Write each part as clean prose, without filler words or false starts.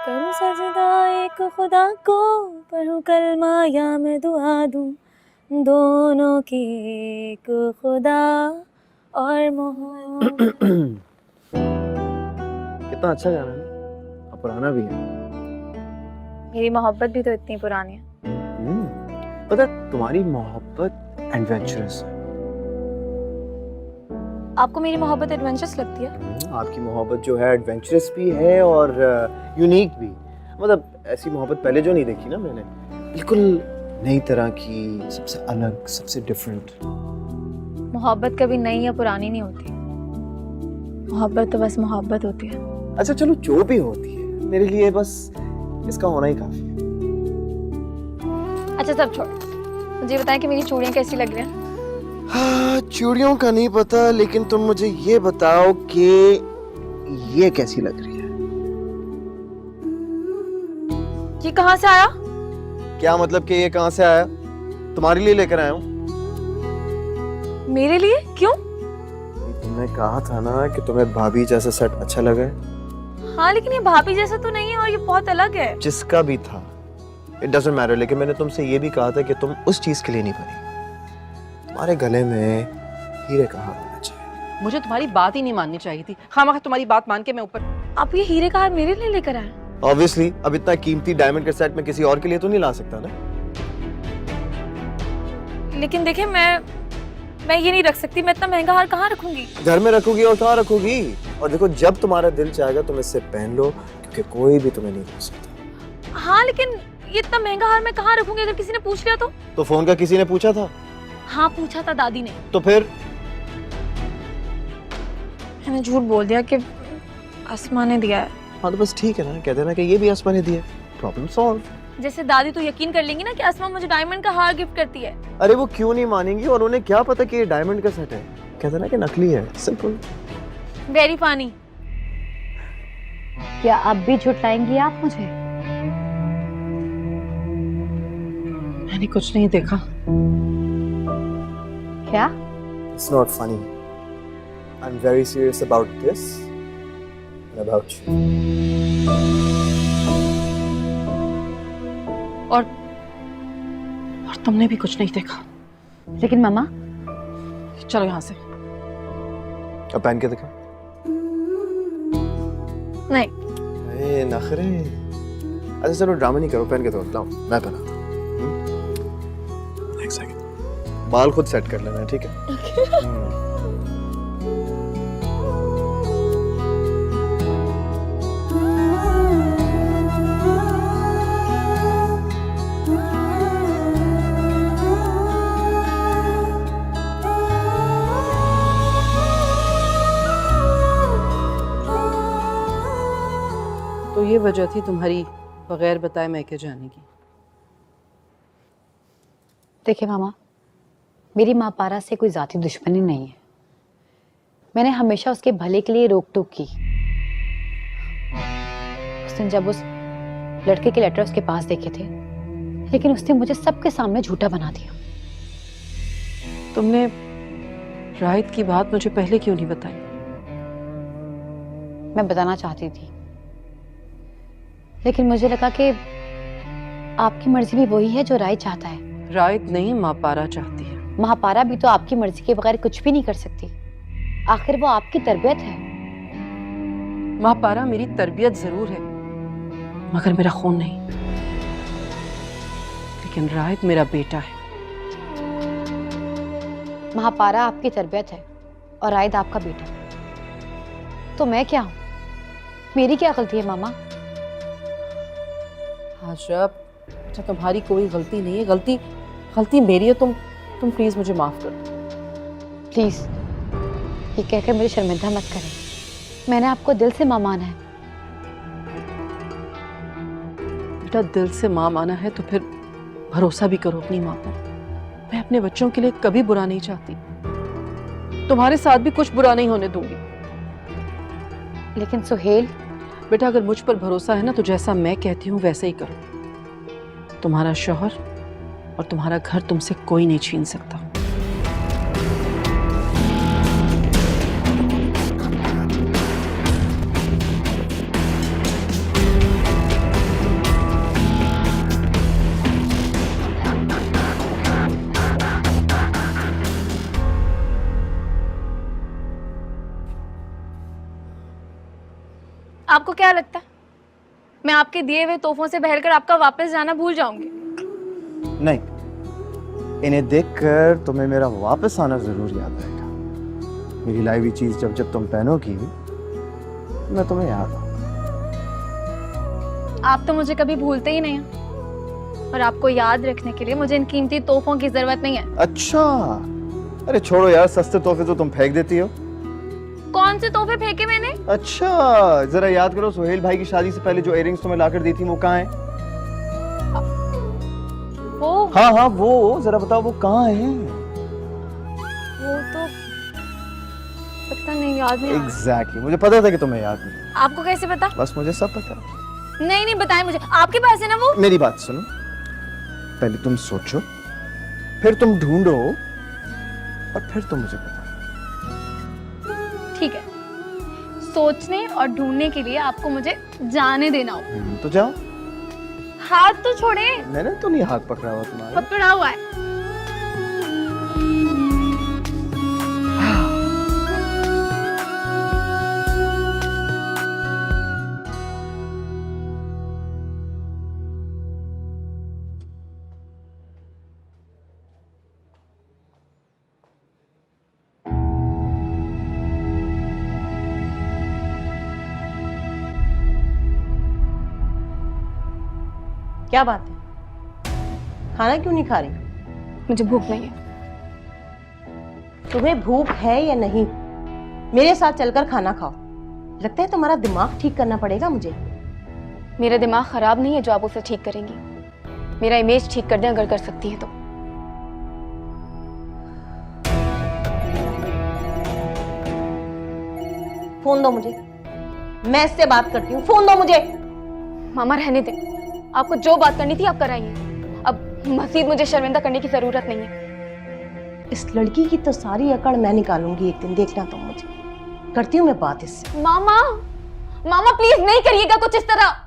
करूं सजदा एक खुदा को, पढ़ूं कलमा या मैं दुआ दूं, दोनों की एक खुदा और मोहब्बत। कितना अच्छा गाना है और पुराना भी है। मेरी मोहब्बत भी तो इतनी पुरानी है। पता है, तुम्हारी मोहब्बत एडवेंचरस है। आपको मेरी मोहब्बत एडवेंचरस लगती है? आपकी मोहब्बत जो है एडवेंचरस भी है और यूनिक भी। मतलब ऐसी मोहब्बत पहले जो नहीं देखी ना मैंने, बिल्कुल नई तरह की, सबसे अलग, सबसे डिफरेंट। मोहब्बत कभी नई या पुरानी नहीं होती, मोहब्बत तो बस मोहब्बत होती है। अच्छा चलो, जो भी होती है, मेरे लिए बस इसका होना ही काफी है। अच्छा सब छोड़, मुझे बताएं कि मेरी चूड़ियां कैसी लग रही हैं? हाँ, चूड़ियों का नहीं पता, लेकिन तुम मुझे ये बताओ कि ये कैसी लग रही है। ये कहाँ से आया? क्या मतलब कि ये कहाँ से आया? तुम्हारे लिए लेकर आया हूँ। मेरे लिए? क्यों? तुमने कहा था ना कि तुम्हें भाभी जैसा सेट अच्छा लगा है। हाँ लेकिन ये भाभी जैसा तो नहीं है और ये बहुत अलग है। जिसका भी था, इट डजंट मैटर, लेकिन मैंने तुमसे ये भी कहा था कि तुम उस चीज के लिए नहीं बनी। तुम्हारे गले में हीरे कहाँ होना चाहिए। मुझे तुम्हारी बात ही नहीं माननी चाहिए थी। खामखा तुम्हारी बात मान के मैं ऊपर। आप ये हीरे का हार मेरे लिए लेकर आए? ऑब्वियसली, अब इतना कीमती डायमंड का सेट मैं किसी और के लिए तो नहीं ला सकता ना। लेकिन देखिए, मैं ये नहीं रख सकती। मैं इतना महंगा हार कहाँ रखूंगी? घर में रखोगी और कहाँ रखोगी? और देखो, जब तुम्हारा दिल चाहेगा तुम इससे पहन लो, क्योंकि कोई भी तुम्हें नहीं रोक सकता। हाँ लेकिन ये इतना महंगा हार मैं कहाँ रखूंगी? अगर किसी ने पूछ लिया तो फोन का किसी ने पूछा था? हाँ पूछा था, दादी ने। तो फिर? मैंने झूठ बोल दिया कि आसमां ने दिया है। हाँ तो बस ठीक है ना, कहते ना कि ये भी आसमान ने दिया। Problem solve. जैसे दादी तो यकीन कर लेंगी ना कि आसमां मुझे डायमंड का हार गिफ्ट करती है। अरे वो क्यों नहीं मानेंगी, और उन्हें क्या पता कि ये डायमंड का सेट है। कहते ना कि नकली है, सिंपल। Very funny. क्या अब भी झुटलाएंगी आप मुझे? मैंने कुछ नहीं देखा। क्या? It's not funny. I'm very serious about this and about you. और तुमने भी कुछ नहीं देखा। लेकिन मामा, चलो यहाँ से। अब पहन के दिखा। नहीं। अरे नखरे। अच्छा चलो, ड्रामा नहीं करो, पहन के दो। लाओ मैं पहनाता हूँ। एक सेकंड, बाल खुद सेट कर लेना, ठीक है? तो ये वजह थी तुम्हारी बगैर बताए मैके जाने की। देखिए मामा, मेरी माँ पारा से कोई जाती दुश्मनी नहीं है। मैंने हमेशा उसके भले के लिए रोक टोक की। उस दिन जब उस लड़के के लेटर उसके पास देखे थे, लेकिन उसने मुझे सबके सामने झूठा बना दिया। तुमने राहित की बात मुझे पहले क्यों नहीं बताई? मैं बताना चाहती थी, लेकिन मुझे लगा कि आपकी मर्जी भी वही है जो राय चाहता है। राहित नहीं, माँ पारा चाहती है। महापारा भी तो आपकी मर्जी के बगैर कुछ भी नहीं कर सकती। आखिर वो आपकी तरबियत है। माँ पारा मेरी तरबियत जरूर है, मगर मेरा खून नहीं। लेकिन राहित मेरा बेटा है। महापारा आपकी तरबियत है और रायद आपका बेटा। तो मैं क्या हूं? मेरी क्या गलती है मामा? आशरफ, अच्छा तुम्हारी कोई गलती नहीं है। गलती मेरी है। तुम प्लीज मुझे माफ कर दो। प्लीज ये कहकर मुझे शर्मिंदा मत करें। मैंने आपको दिल से मां माना है। बेटा, दिल से माँ माना है तो फिर भरोसा भी करो अपनी माँ पर। मैं अपने बच्चों के लिए कभी बुरा नहीं चाहती। तुम्हारे साथ भी कुछ बुरा नहीं होने दूंगी। लेकिन सुहेल, बेटा, अगर मुझ पर भरोसा है ना, तो जैसा मैं कहती हूँ वैसे ही करो। तुम्हारा शौहर और तुम्हारा घर तुमसे कोई नहीं छीन सकता। आपको क्या लगता है मैं आपके दिए हुए तोहफों से बहलकर आपका वापस जाना भूल जाऊंगी? नहीं, इन्हें देखकर तुम्हें मेरा वापस आना जरूर याद आएगा। मेरी लाई हुई चीज जब जब तुम पहनोगी मैं तुम्हें याद आऊंगा। आप तो मुझे कभी भूलते ही नहीं हैं, और आपको याद रखने के लिए मुझे इन कीमती तोहफों की जरूरत नहीं है। अच्छा, अरे छोड़ो यार, सस्ते तोहफे तो तुम फेंक देती हो। कौन से तोहफे फेंके मैंने? अच्छा, जरा याद करो, सुहेल भाई की शादी से पहले जो इयररिंग्स तुम्हें लाकर दी थी वो कहाँ है? वो हाँ, वो जरा बताओ, वो कहाँ है? वो तो पता नहीं, याद नहीं आ रहा। Exactly, मुझे पता था कि तुम्हें याद नहीं। आपको कैसे पता? बस मुझे सब पता है। नहीं बताएं मुझे, आपके पास है ना वो? मेरी बात सुनो, पहले तुम सोचो, फिर तुम ढूंढो, और फिर तुम मुझे बताओ। ठीक है, सोचने और ढूंढने के लिए आपको मुझे जाने देना होगा। तो जाओ। हाथ तो छोड़े। मैंने तो नहीं हाथ पकड़ा हुआ तुम्हारा। पकड़ा हुआ है। क्या बात है, खाना क्यों नहीं खा रही? मुझे भूख नहीं है। तुम्हें भूख है या नहीं? मेरे साथ चलकर खाना खाओ। लगता है तुम्हारा दिमाग ठीक करना पड़ेगा मुझे। मेरा दिमाग खराब नहीं है जो आप उसे ठीक करेंगी। मेरा इमेज ठीक कर दें अगर कर सकती है तो। फोन दो मुझे, मैं इससे बात करती हूँ। फोन दो मुझे। मामा रहने दें, आपको जो बात करनी थी आप कराइए। अब मजीद मुझे शर्मिंदा करने की जरूरत नहीं है। इस लड़की की तो सारी अकड़ मैं निकालूंगी एक दिन, देखना तुम मुझे। करती हूँ मैं बात इससे। मामा प्लीज नहीं करिएगा कुछ इस तरह।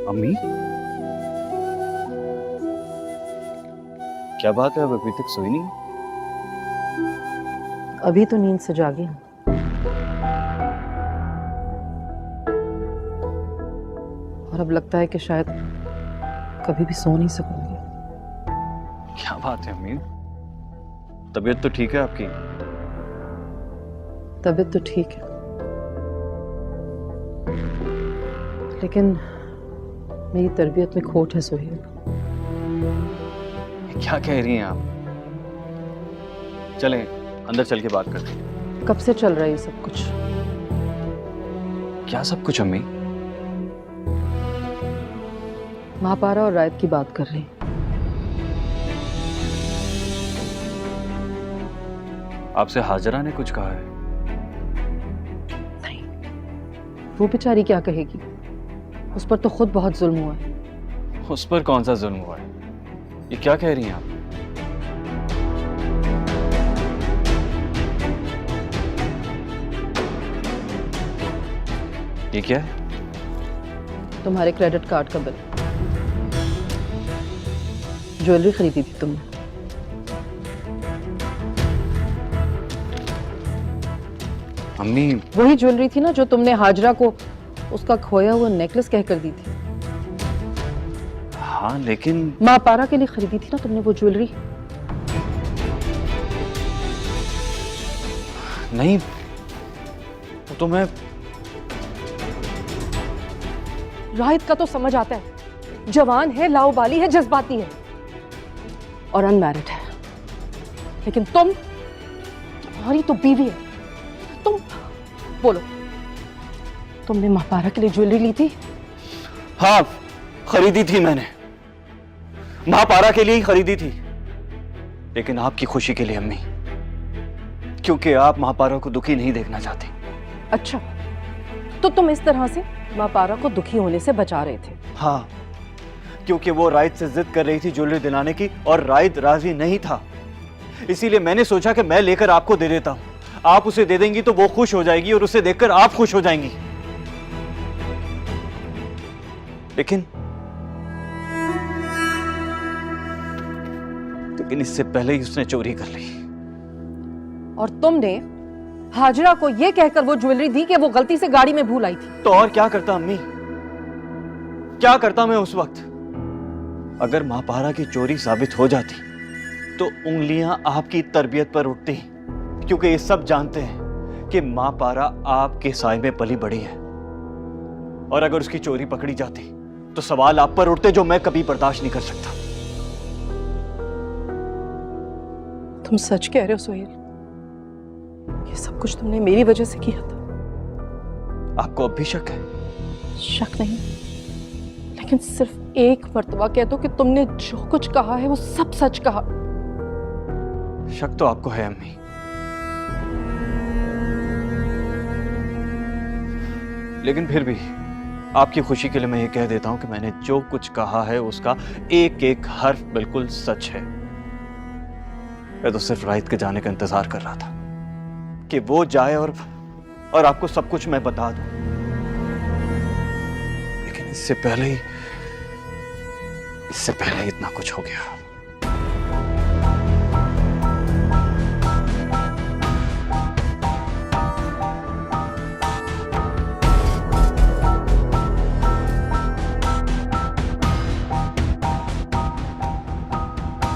अम्मी, क्या बात है, अब अभी तक सोई नहीं? अभी तो नींद से जागी हूँ। और अब लगता है कि शायद कभी भी सो नहीं सकूंगी। क्या बात है अम्मी, तबीयत तो ठीक है आपकी? तबीयत तो ठीक है, लेकिन मेरी तरबियत में खोट है सुहेल। क्या कह रही हैं आप? चलें अंदर चल के बात करते हैं। कब से चल रहा है ये सब कुछ? क्या सब कुछ अम्मी? महापारा और रायत की बात कर रही। आपसे हाजरा ने कुछ कहा है? नहीं, वो बेचारी क्या कहेगी, उस पर तो खुद बहुत जुल्म हुआ है। उस पर कौन सा जुल्म हुआ है? ये क्या कह रही हैं आप? ये क्या है? तुम्हारे क्रेडिट कार्ड का बिल। ज्वेलरी खरीदी थी तुमने। अम्मी, वही ज्वेलरी थी ना जो तुमने हाजरा को उसका खोया हुआ नेकलेस कहकर दी थी। हाँ लेकिन महापारा के लिए खरीदी थी ना तुमने वो ज्वेलरी। नहीं, तो मैं राहित का तो समझ आता है, जवान है, लाओबाली है, जज्बाती है और अनमैरिड है। लेकिन तुम्हारी तो बीवी है। तुम बोलो, तुमने महापारा के लिए ज्वेलरी ली थी? हाँ, खरीदी थी मैंने, महापारा के लिए ही खरीदी थी, लेकिन आपकी खुशी के लिए अम्मी, क्योंकि आप महापारा को दुखी नहीं देखना चाहते। अच्छा, तो तुम इस तरह से महापारा को दुखी होने से बचा रहे थे? हाँ, क्योंकि वो राइद से जिद कर रही थी ज्वेलरी दिलाने की और राइद राजी नहीं था। इसीलिए मैंने सोचा कि मैं लेकर आपको दे देता हूं। आप उसे दे देंगी तो वो खुश हो जाएगी और उसे देखकर आप खुश हो जाएंगी। लेकिन इससे पहले ही उसने चोरी कर ली। और तुमने हाजरा को यह कहकर वो ज्वेलरी दी कि वो गलती से गाड़ी में भूल आई थी। तो और क्या करता अम्मी, क्या करता मैं उस वक्त? अगर मां पारा की चोरी साबित हो जाती तो उंगलियां आपकी तरबियत पर उठती, क्योंकि ये सब जानते हैं कि मां पारा आपके साए में पली बड़ी है। और अगर उसकी चोरी पकड़ी जाती तो सवाल आप पर उठते जो मैं कभी बर्दाश्त नहीं कर सकता। तुम सच कह रहे हो सोहेल? ये सब कुछ तुमने मेरी वजह से किया था? आपको अब भी शक है? शक नहीं, लेकिन सिर्फ एक मर्तबा कह दो कि तुमने जो कुछ कहा है वो सब सच कहा। शक तो आपको है अम्मी, लेकिन फिर भी आपकी खुशी के लिए मैं ये कह देता हूं कि मैंने जो कुछ कहा है उसका एक एक हर्फ बिल्कुल सच है। मैं तो सिर्फ राहिद के जाने का इंतजार कर रहा था कि वो जाए और आपको सब कुछ मैं बता दूं। लेकिन इससे पहले ही इतना कुछ हो गया।